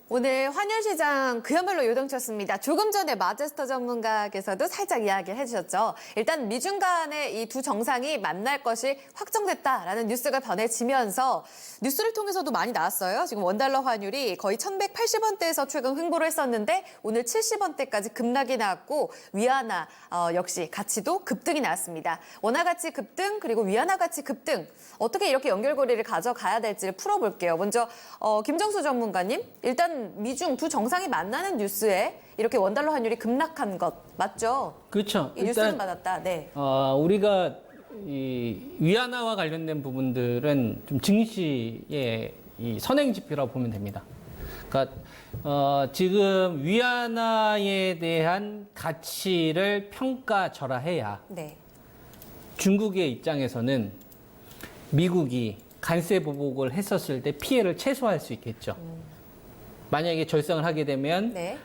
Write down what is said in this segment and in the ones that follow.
오늘 환율시장 그야말로 요동쳤습니다. 조금 전에 마제스터 전문가께서도 살짝 이야기를 해주셨죠. 일단 미중 간의 이 두 정상이 만날 것이 확정됐다라는 뉴스가 전해지면서 뉴스를 통해서도 많이 나왔어요. 지금 원달러 환율이 거의 1180원대에서 최근 횡보를 했었는데 오늘 70원대까지 급락이 나왔고 위안화 역시 가치도 급등이 나왔습니다. 원화 가치 급등 그리고 위안화 가치 급등 어떻게 이렇게 연결고리를 가져가야 될지를 풀어볼게요. 먼저 김정수 전문가님 일단 미중 두 정상이 만나는 뉴스에 이렇게 원달러 환율이 급락한 것 맞죠? 그렇죠. 이 뉴스는 받았다. 네. 우리가 이 위안화와 관련된 부분들은 좀 증시의 이 선행 지표라고 보면 됩니다. 그러니까 지금 위안화에 대한 가치를 평가절하해야 네. 중국의 입장에서는 미국이 관세 보복을 했었을 때 피해를 최소화할 수 있겠죠. 만약에 절상을 하게 되면 네.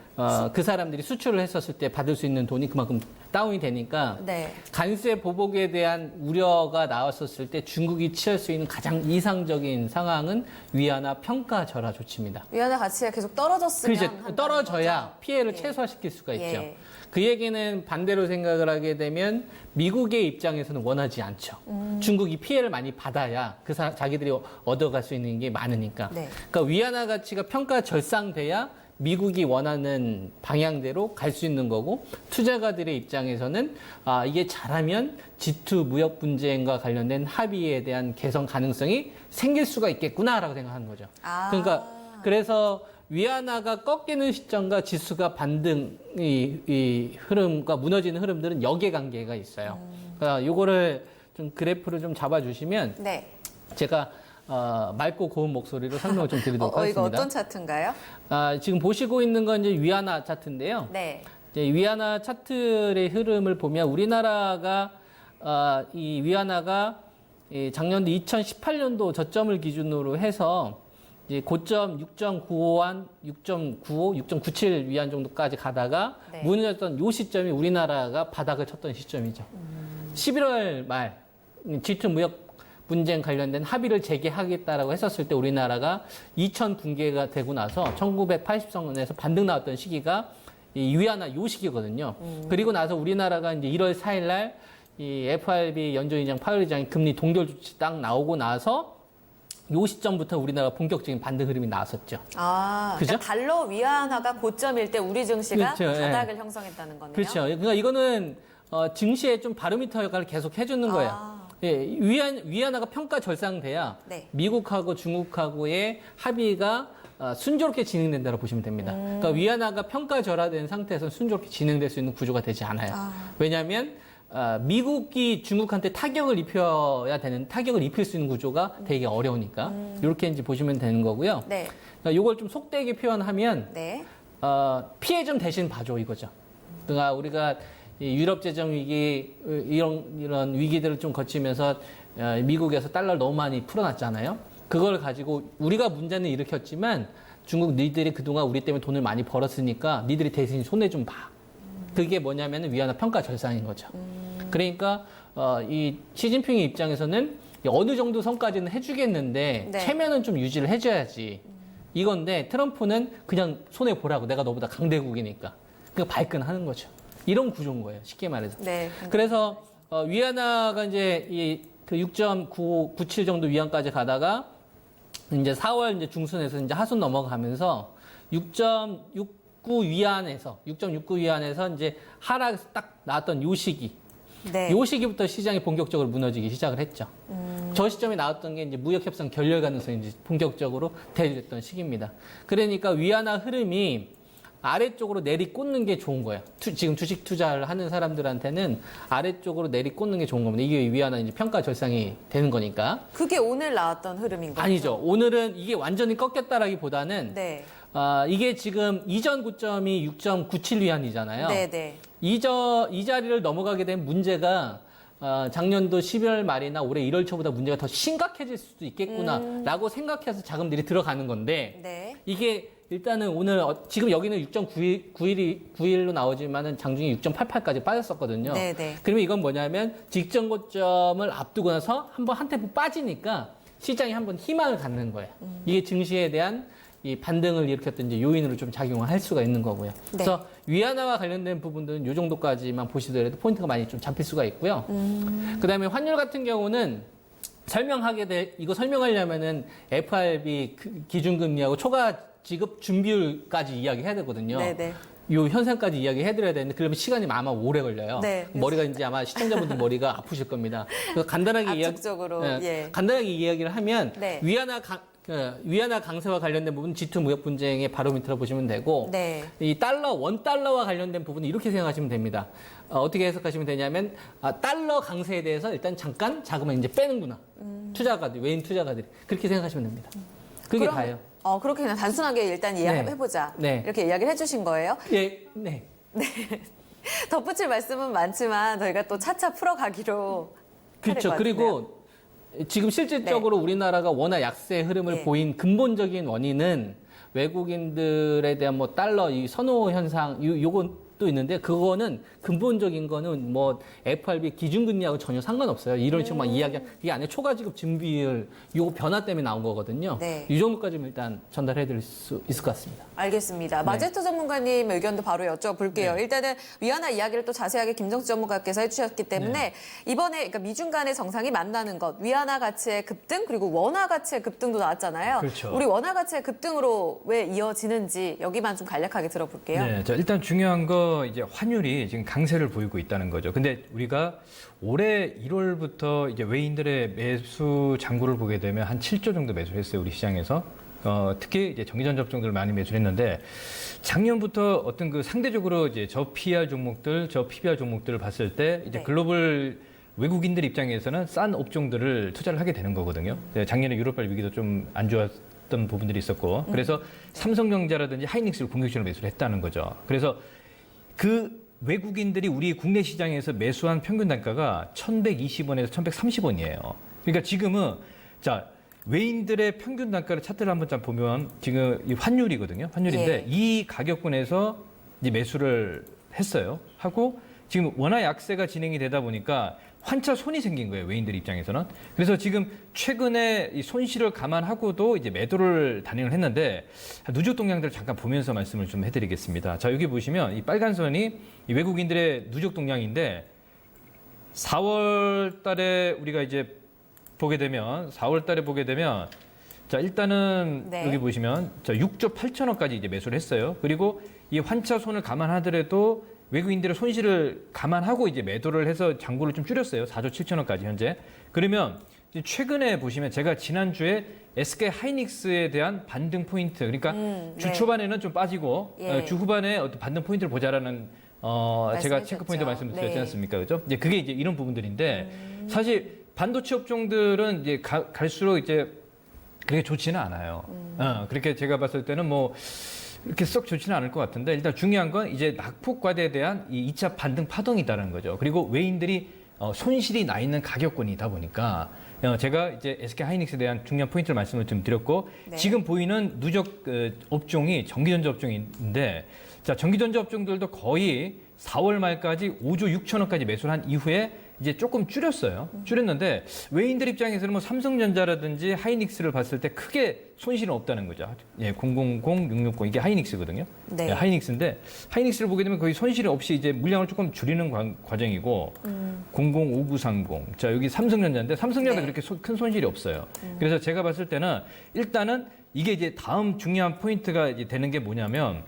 그 사람들이 수출을 했었을 때 받을 수 있는 돈이 그만큼 다운이 되니까 네. 관세 보복에 대한 우려가 나왔었을 때 중국이 취할 수 있는 가장 이상적인 상황은 위안화 평가 절하 조치입니다. 위안화 가치가 계속 떨어졌으면 그렇죠. 떨어져야 거죠? 피해를 예. 최소화시킬 수가 있죠. 예. 그 얘기는 반대로 생각을 하게 되면 미국의 입장에서는 원하지 않죠. 중국이 피해를 많이 받아야 자기들이 얻어갈 수 있는 게 많으니까. 네. 그러니까 위안화 가치가 평가 절상돼야 미국이 원하는 방향대로 갈 수 있는 거고 투자가들의 입장에서는 이게 잘하면 G2 무역 분쟁과 관련된 합의에 대한 개선 가능성이 생길 수가 있겠구나라고 생각하는 거죠. 그러니까 그래서 위안화가 꺾이는 시점과 지수가 반등 이 흐름과 무너지는 흐름들은 역의 관계가 있어요. 그러니까 요거를 좀 그래프를 좀 잡아주시면 네. 제가 맑고 고운 목소리로 설명을 좀 드리도록 하겠습니다. 이거 어떤 차트인가요? 지금 보시고 있는 건 이제 위안화 차트인데요. 네. 이제 위안화 차트의 흐름을 보면 우리나라가 이 위안화가 작년도 2018년도 저점을 기준으로 해서 이제 고점 6.95원, 6.95, 6.97 위안 정도까지 가다가 네. 무너졌던 요 시점이 우리나라가 바닥을 쳤던 시점이죠. 11월 말 G2 무역 분쟁 관련된 합의를 재개하겠다라고 했었을 때 우리나라가 2000 붕괴가 되고 나서 1980선에서 반등 나왔던 시기가 이 위안화 요 시기거든요. 그리고 나서 우리나라가 이제 1월 4일 날 이 FRB 연준의장 파월 의장이 금리 동결 조치 딱 나오고 나서 요 시점부터 우리나라가 본격적인 반등 흐름이 나왔었죠. 그러니까 달러 위안화가 고점일 때 우리 증시가 그렇죠, 바닥을 형성했다는 거네요. 그렇죠. 그러니까 이거는 증시에 좀 바로미터 역할을 계속 해주는 거예요. 예, 위안화가 평가 절상돼야 네. 미국하고 중국하고의 합의가 순조롭게 진행된다고 보시면 됩니다. 그러니까 위안화가 평가 절하된 상태에서 순조롭게 진행될 수 있는 구조가 되지 않아요. 왜냐하면 미국이 중국한테 타격을 입힐 수 있는 구조가 되게 어려우니까 이렇게 이제 보시면 되는 거고요. 네. 그러니까 이걸 좀 속되게 표현하면 네. 피해 좀 대신 봐줘 이거죠. 그러니까 우리가 이 유럽 재정 위기 이런 위기들을 좀 거치면서 미국에서 달러를 너무 많이 풀어놨잖아요. 그걸 가지고 우리가 문제는 일으켰지만 중국 니들이 그동안 우리 때문에 돈을 많이 벌었으니까 니들이 대신 손해 좀 봐. 그게 뭐냐면은 위안화 평가 절상인 거죠. 그러니까 이 시진핑의 입장에서는 어느 정도 선까지는 해주겠는데 네. 체면은 좀 유지를 해줘야지. 이건데 트럼프는 그냥 손해 보라고 내가 너보다 강대국이니까 그 발끈하는 거죠. 이런 구조인 거예요. 쉽게 말해서. 네. 그래서 위안화가 이제 그 6.97 정도 위안까지 가다가 이제 4월 이제 중순에서 이제 하순 넘어가면서 6.69 위안에서 이제 하락에서 딱 나왔던 요 시기. 네. 요 시기부터 시장이 본격적으로 무너지기 시작을 했죠. 저 시점에 나왔던 게 이제 무역협상 결렬 가능성이 이제 본격적으로 대두됐던 시기입니다. 그러니까 위안화 흐름이 아래쪽으로 내리꽂는 게 좋은 거예요. 지금 주식 투자를 하는 사람들한테는 아래쪽으로 내리꽂는 게 좋은 겁니다. 이게 위안화 이제 평가 절상이 되는 거니까. 그게 오늘 나왔던 흐름인 거죠? 아니죠. 오늘은 이게 완전히 꺾였다라기보다는 네. 이게 지금 이전 고점이 6.97 위안이잖아요. 네, 네. 이 자리를 넘어가게 된 문제가 작년도 12월 말이나 올해 1월 초보다 문제가 더 심각해질 수도 있겠구나라고 생각해서 자금들이 들어가는 건데 네. 이게 일단은 오늘 지금 여기는 6.91로 나오지만은 장중에 6.88까지 빠졌었거든요. 네, 네. 그러면 이건 뭐냐면 직전 고점을 앞두고 나서 한번 한 템포 빠지니까 시장이 한번 희망을 갖는 거예요. 이게 증시에 대한 이 반등을 일으켰던 이제 요인으로 좀 작용을 할 수가 있는 거고요. 네. 그래서 위안화와 관련된 부분들은 이 정도까지만 보시더라도 포인트가 많이 좀 잡힐 수가 있고요. 그다음에 환율 같은 경우는 이거 설명하려면은 FRB 기준금리하고 초과 지급 준비율까지 이야기해야 되거든요. 네네. 요 현상까지 이야기해드려야 되는데 그러면 시간이 아마 오래 걸려요. 네, 머리가 이제 아마 시청자분들 머리가 아프실 겁니다. 그래서 간단하게 압축적으로, 예. 간단하게 이야기를 하면 네. 위안화 강세와 관련된 부분은 G2 무역 분쟁의 바로미터로 보시면 되고 네. 이 원 달러와 관련된 부분은 이렇게 생각하시면 됩니다. 어떻게 해석하시면 되냐면 달러 강세에 대해서 일단 잠깐 자금을 이제 빼는구나. 투자가들, 외인 투자가들이 그렇게 생각하시면 됩니다. 그게 그럼, 다예요. 그렇게 그냥 단순하게 일단 이해해보자. 네. 이렇게 이야기를 해주신 거예요. 예, 네. 덧붙일 말씀은 많지만 저희가 또 차차 풀어가기로 그렇죠. 그리고 지금 실질적으로 우리나라가 워낙 약세 흐름을 네. 보인 근본적인 원인은 외국인들에 대한 뭐 달러 이 선호 현상 요건 또 있는데 그거는 근본적인 거는 뭐 FRB 기준금리하고 전혀 상관없어요. 이런 식으로만 이게 안에 초과 지급 준비율 요거 변화 때문에 나온 거거든요. 네. 이 정도까지는 일단 전달해 드릴 수 있을 것 같습니다. 알겠습니다. 마제토 전문가님 의견도 바로 여쭤볼게요. 네. 일단은 위안화 이야기를 또 자세하게 김정수 전문가께서 해주셨기 때문에 이번에 그러니까 미중 간의 정상이 만나는 것, 위안화 가치의 급등 그리고 원화 가치의 급등도 나왔잖아요. 그렇죠. 우리 원화 가치의 급등으로 왜 이어지는지 여기만 좀 간략하게 들어볼게요. 네, 자, 일단 중요한 거 이제 환율이 지금 강세를 보이고 있다는 거죠. 근데 우리가 올해 1월부터 이제 외인들의 매수 잔고를 보게 되면 한 7조 정도 매수했어요, 우리 시장에서. 특히 이제 정기전 접종들을 많이 매수했는데 작년부터 어떤 그 상대적으로 이제 저 PR 종목들, 저 PBR 종목들을 봤을 때 이제 네. 글로벌 외국인들 입장에서는 싼 업종들을 투자를 하게 되는 거거든요. 네, 작년에 유럽발 위기도 좀 안 좋았던 부분들이 있었고 그래서 삼성전자라든지 하이닉스를 공격적으로 매수를 했다는 거죠. 그래서 그 외국인들이 우리 국내 시장에서 매수한 평균 단가가 1,120원에서 1,130원이에요. 그러니까 지금은 자 외인들의 평균 단가를 차트를 한번 좀 보면 지금 이 환율이거든요. 환율인데 예. 이 가격권에서 이제 매수를 했어요. 하고 지금 워낙 약세가 진행이 되다 보니까 환차 손이 생긴 거예요. 외인들 입장에서는. 그래서 지금 최근에 이 손실을 감안하고도 이제 매도를 단행을 했는데 누적 동향들을 잠깐 보면서 말씀을 좀 해드리겠습니다. 자 여기 보시면 이 빨간 선이 이 외국인들의 누적 동향인데 4월 달에 우리가 이제 보게 되면 4월 달에 보게 되면 자 일단은 네. 여기 보시면 자 6조 8천억까지 이제 매수를 했어요. 그리고 이 환차 손을 감안하더라도 외국인들의 손실을 감안하고 이제 매도를 해서 잔고를 좀 줄였어요. 4조 7천억까지 현재. 그러면 이제 최근에 보시면 제가 지난주에 SK 하이닉스에 대한 반등 포인트 그러니까 주 네. 초반에는 좀 빠지고 예. 주 후반에 어떤 반등 포인트를 보자라는 제가 체크 포인트 말씀드렸지 네. 않습니까? 그죠? 이제 그게 이제 이런 부분들인데 사실 반도체 업종들은 이제 갈수록 이제 그렇게 좋지는 않아요. 그렇게 제가 봤을 때는 뭐 이렇게 썩 좋지는 않을 것 같은데 일단 중요한 건 이제 낙폭과대에 대한 이 2차 반등 파동이다라는 거죠. 그리고 외인들이 손실이 나 있는 가격권이다 보니까 제가 이제 SK 하이닉스에 대한 중요한 포인트를 말씀을 좀 드렸고 네. 지금 보이는 누적 업종이 전기전자 업종인데 자 전기전자 업종들도 거의 4월 말까지 5조 6천억까지 매수를 한 이후에 이제 조금 줄였어요. 줄였는데 외인들 입장에서는 뭐 삼성전자라든지 하이닉스를 봤을 때 크게 손실은 없다는 거죠. 예, 000, 660 이게 하이닉스거든요. 네. 예, 하이닉스인데 하이닉스를 보게 되면 거의 손실이 없이 이제 물량을 조금 줄이는 과정이고 005930. 자 여기 삼성전자인데 삼성전자 네. 그렇게 큰 손실이 없어요. 그래서 제가 봤을 때는 일단은 이게 이제 다음 중요한 포인트가 이제 되는 게 뭐냐면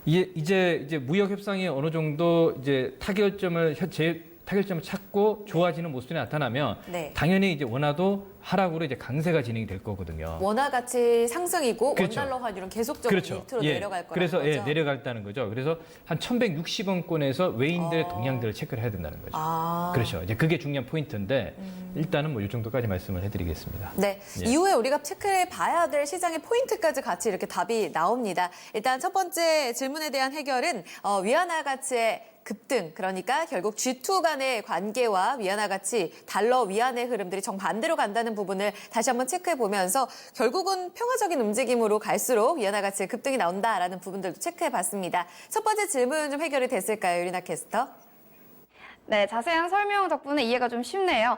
이제 무역 협상이 어느 정도 이제 타결점을 찾고 좋아지는 모습이 나타나면 네. 당연히 이제 원화도 하락으로 이제 강세가 진행이 될 거거든요. 원화 가치 상승이고 그렇죠. 원달러 환율은 계속적으로 그렇죠. 밑으로 예. 내려갈 거라는 그래서 거죠. 내려갔다는 거죠. 그래서 한 1,160원권에서 외인들의 동향들을 체크를 해야 된다는 거죠. 그렇죠. 이제 그게 중요한 포인트인데 일단은 뭐 이 정도까지 말씀을 해드리겠습니다. 네. 예. 이후에 우리가 체크해 봐야 될 시장의 포인트까지 같이 이렇게 답이 나옵니다. 일단 첫 번째 질문에 대한 해결은 위안화 가치의 급등, 그러니까 결국 G2 간의 관계와 위안화 가치, 달러 위안의 흐름들이 정반대로 간다는 부분을 다시 한번 체크해 보면서 결국은 평화적인 움직임으로 갈수록 위안화 가치의 급등이 나온다라는 부분들도 체크해 봤습니다. 첫 번째 질문 좀 해결이 됐을까요, 유리나 캐스터? 네, 자세한 설명 덕분에 이해가 좀 쉽네요.